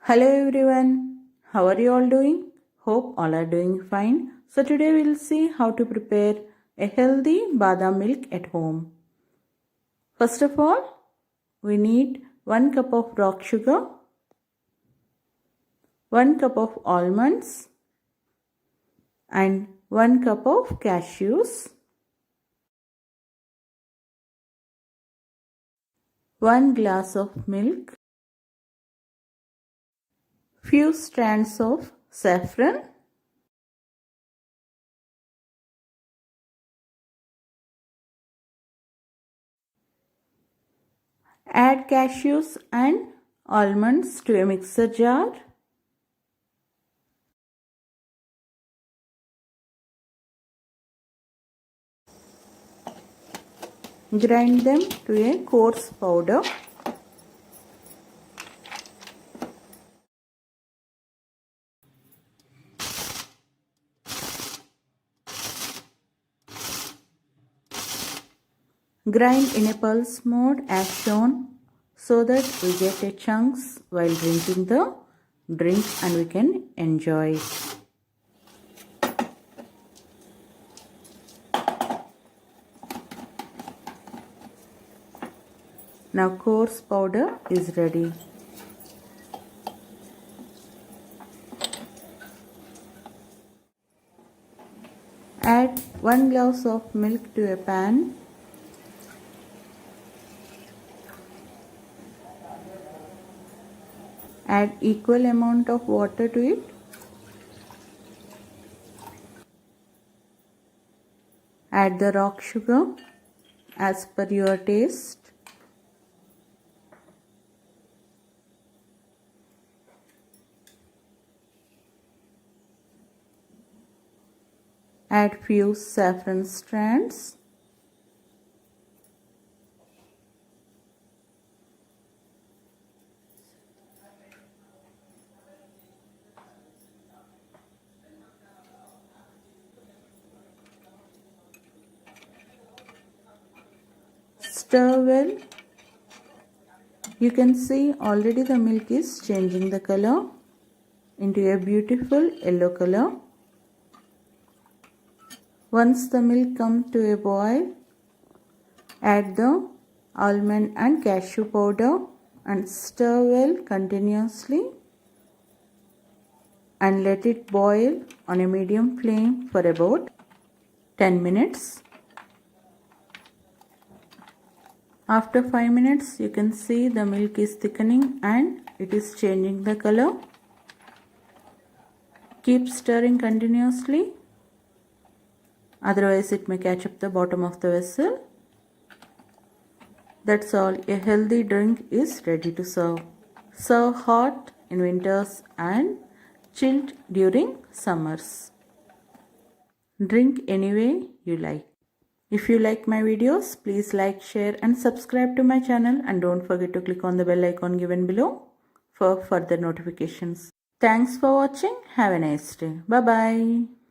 Hello everyone, how are you all doing? Hope all are doing fine. So today we'll see how to prepare a healthy badam milk at home. First of all, we need 1 cup of rock sugar, 1 cup of almonds and 1 cup of cashews, 1 glass of milk, few strands of saffron, add cashews and almonds to a mixer jar. Grind them to a coarse powder. Grind in a pulse mode as shown so that we get a chunks while drinking the drink and we can enjoy it. Now coarse powder is ready. Add 1 glass of milk to a pan. Add equal amount of water to it. Add the rock sugar as per your taste. Add few saffron strands. Stir well. You can see already the milk is changing the color into a beautiful yellow color. Once the milk comes to a boil, add the almond and cashew powder and stir well continuously and let it boil on a medium flame for about 10 minutes. After 5 minutes, you can see the milk is thickening and it is changing the color. Keep stirring continuously, otherwise it may catch up the bottom of the vessel. That's all, a healthy drink is ready to serve. Serve hot in winters and chilled during summers. Drink any way you like. If you like my videos, please like, share and subscribe to my channel and don't forget to click on the bell icon given below for further notifications. Thanks for watching. Have a nice day. Bye bye.